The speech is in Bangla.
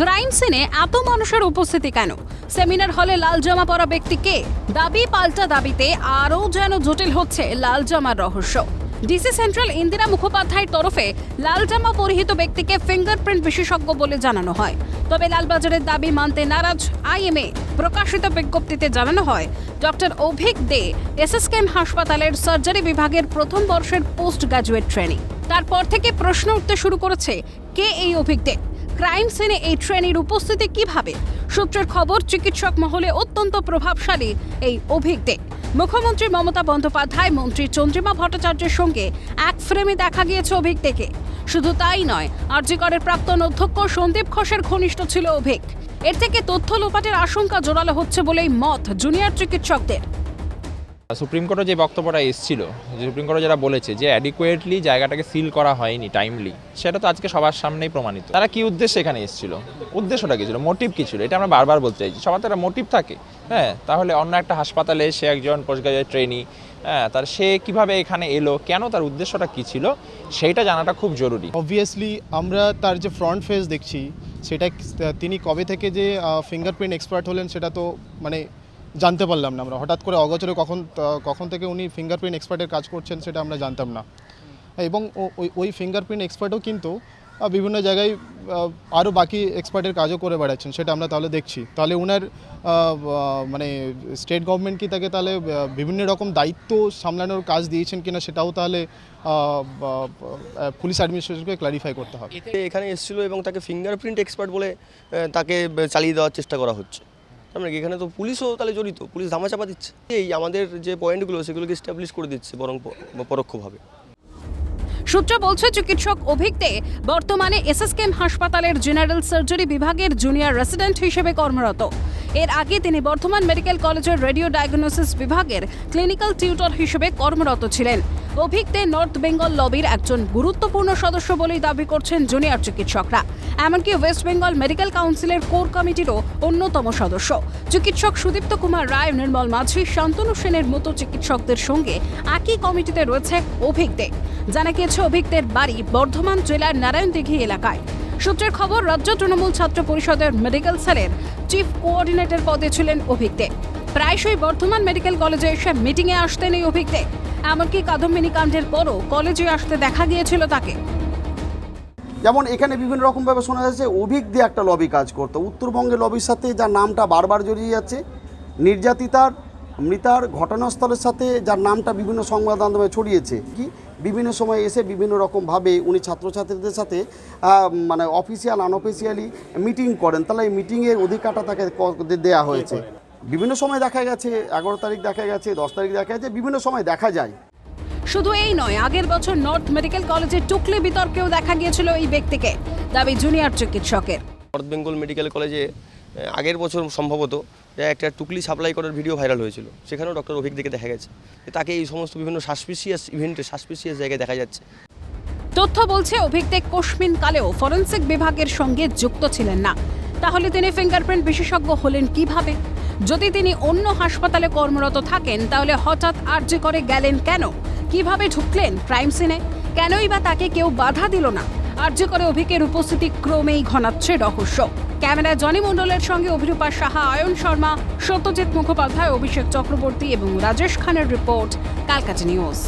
ক্রাইম সিনে এত মানুষের উপস্থিতি কেন? সেমিনার হলে লাল জামা পরা ব্যক্তি কে? দাবি পাল্টা দাবিতে আরও যেন জটিল হচ্ছে লাল জামার রহস্য। ডিসি সেন্ট্রাল ইন্দিরা মুখোপাধ্যায়ের তরফে লাল জামা পরিহিত ব্যক্তিকে ফিঙ্গারপ্রিন্ট বিশেষজ্ঞ বলে জানানো হয়। তবে লালবাজারের দাবি মানতে নারাজ আইএমএ। প্রকাশিত বিজ্ঞপ্তিতে জানানো হয়, ডক্টর অভিক দে এসএসকেএম হাসপাতালের সার্জারি বিভাগের প্রথম বর্ষের পোস্ট গ্র্যাজুয়েট ট্রেনিং। তারপর থেকে প্রশ্ন উঠতে শুরু করেছে, কে এই অভিক দে? ক্রাইম সিনে এই ট্রেনির উপস্থিতি কিভাবে? সূত্রের খবর, চিকিৎসক মহলে অত্যন্ত প্রভাবশালী এই অভিক দে। মুখ্যমন্ত্রী মমতা বন্দ্যোপাধ্যায়, মন্ত্রী চন্দ্রিমা ভট্টাচার্যের সঙ্গে এক ফ্রেমে দেখা গিয়েছে অভিক দেকে। শুধু তাই নয়, আরজিকরের প্রাক্তন অধ্যক্ষ সন্দীপ ঘোষের ঘনিষ্ঠ ছিল অভিক। এর থেকে তথ্য লোপাটের আশঙ্কা জোরালো হচ্ছে বলেই মত জুনিয়র চিকিৎসকদের। সুপ্রিম কোর্টে যে বক্তব্যটা এসেছিল, সুপ্রিম কোর্টে যারা বলেছে যে অ্যাডিকুয়েটলি জায়গাটাকে সিল করা হয়নি টাইমলি, সেটা তো আজকে সবার সামনেই প্রমাণিত। তারা কি উদ্দেশ্যে এখানে এসেছিল, উদ্দেশ্যটা কি ছিল, মোটিভ কি ছিল, এটা আমরা বারবার বলতে চাইছি। সবার তো একটা মোটিভ থাকে, হ্যাঁ। তাহলে অন্য একটা হাসপাতালে সে একজন পোস্ট গ্রাজুয়েট ট্রেনি, হ্যাঁ, তার সে কিভাবে এখানে এলো, কেন, তার উদ্দেশ্যটা কি ছিল, সেইটা জানাটা খুব জরুরি। অবভিয়াসলি আমরা তার যে ফ্রন্ট ফেস দেখছি, সেটা তিনি কবে থেকে যে ফিঙ্গারপ্রিন্ট এক্সপার্ট হলেন সেটা তো মানে জানতে পারলাম না আমরা। হঠাৎ করে অগোচরে কখন থেকে উনি ফিঙ্গারপ্রিন্ট এক্সপার্টের কাজ করছেন সেটা আমরা জানতাম না। এবং ওই ফিঙ্গারপ্রিন্ট এক্সপার্টও কিন্তু বিভিন্ন জায়গায় আরও বাকি এক্সপার্টের কাজও করে বেড়াচ্ছেন, সেটা আমরা তাহলে দেখছি। তাহলে ওনার মানে স্টেট গভর্নমেন্ট কি তাকে তাহলে বিভিন্ন রকম দায়িত্ব সামলানোর কাজ দিয়েছেন কিনা সেটাও তাহলে পুলিশ অ্যাডমিনিস্ট্রেশনকে ক্লারিফাই করতে হবে। এখানে এসেছিলো এবং তাকে ফিঙ্গারপ্রিন্ট এক্সপার্ট বলে তাকে চালিয়ে দেওয়ার চেষ্টা করা হচ্ছে। আমরা এখানে তো পুলিশও তাহলে জড়িত, পুলিশ ধামাচাপা দিচ্ছে। এই আমাদের যে পয়েন্টগুলো সেগুলোকে এস্টাবলিশ করে দিচ্ছে বরং পরোক্ষভাবে। সূত্র বলছে, চিকিৎসক অভিক দে বর্তমানে এসএসকেএম হাসপাতালের জেনারেল সার্জারি বিভাগের জুনিয়র রেসিডেন্ট হিসেবে কর্মরত। এর আগে তিনি বর্ধমান মেডিকেল কলেজের রেডিও ডায়াগনোসিস বিভাগের ক্লিনিক্যাল টিউটর হিসেবে কর্মরত ছিলেন। অভিক দে নর্থ বেঙ্গল লবির একজন গুরুত্বপূর্ণ সদস্য বলেই দাবি করছেন জুনিয়র চিকিৎসকরা। এমনকি ওয়েস্ট বেঙ্গল মেডিকেল কাউন্সিলের কোর কমিটিরও অন্যতম সদস্য। চিকিৎসক সুদীপ্ত কুমার রায়, নির্মল মাঝি, শান্তনু সেনের মতো চিকিৎসকদের সঙ্গে একই কমিটিতে রয়েছে অভিক দে। জানা গিয়েছে, অভিক দের বাড়ি বর্ধমান জেলার নারায়ণদিঘি এলাকায়। সূত্রের খবর, রাজ্য তৃণমূল ছাত্র পরিষদের মেডিকেল সেলের চিফ কোঅর্ডিনেটর পদে ছিলেন অভিক দে। প্রায়শই বর্ধমান মেডিকেল কলেজে এসে মিটিংয়ে আসতেন এই অভিক দে। এমনকি কাদম্বিনী কাণ্ডের পরও কলেজে আসতে দেখা গিয়েছিল তাকে। যেমন এখানে বিভিন্ন রকমভাবে শোনা যাচ্ছে অভিক দিয়ে একটা লবি কাজ করতো, উত্তরবঙ্গের লবির সাথে যার নামটা বারবার জড়িয়ে যাচ্ছে, নির্যাতিতার মৃতার ঘটনাস্থলের সাথে যার নামটা বিভিন্ন সংবাদ মাধ্যমে ছড়িয়েছে। কি বিভিন্ন সময় এসে বিভিন্ন রকমভাবে উনি ছাত্রছাত্রীদের সাথে মানে অফিসিয়াল আনঅফিসিয়ালি মিটিং করেন। তাহলে এই মিটিংয়ের অধিকারটা তাকে দেওয়া হয়েছে। বিভিন্ন সময় দেখা গেছে, 11 তারিখ দেখা গেছে, 10 তারিখ দেখা গেছে, বিভিন্ন সময় দেখা যায়। শুধু এই নয়, আগের বছর নর্থ মেডিকেল কলেজের টুকলি বিতর্কেও দেখা গিয়েছিল এই ব্যক্তিকে, দাবি জুনিয়র চিকিৎসকের। নর্থ বেঙ্গল মেডিকেল কলেজে আগের বছর সম্ভবত একটা টুকলি সাপ্লাই করার ভিডিও ভাইরাল হয়েছিল, সেখানেও ডক্টর অভিক দেখে দেখা গেছে তাকে এই সমস্ত বিভিন্ন সাসপিসিয়াস ইভেন্টে সাসপিসিয়াস জায়গায় দেখা যাচ্ছে। তথ্য বলছে, অভিক দে কোশ্মিন কালেও ফরেনসিক বিভাগের সঙ্গে যুক্ত ছিলেন না। তাহলে তিনি ফিঙ্গারপ্রিন্ট বিশেষজ্ঞ হলেন কিভাবে? যদি তিনি অন্য হাসপাতালে কর্মরত থাকেন, তাহলে হঠাৎ আরজি করে গেলেন কেন? কিভাবে ঢুকলেন ক্রাইম সিনে? কেনই বা তাকে কেউ বাধা দিল না? আরজি করে অভিকের উপস্থিতি ক্রমেই ঘনাচ্ছে রহস্য। ক্যামেরায় জনি মণ্ডলের সঙ্গে অভিরূপা সাহা, আয়ন শর্মা, সত্যজিৎ মুখোপাধ্যায়, অভিষেক চক্রবর্তী এবং রাজেশ খানের রিপোর্ট, ক্যালকাটা নিউজ।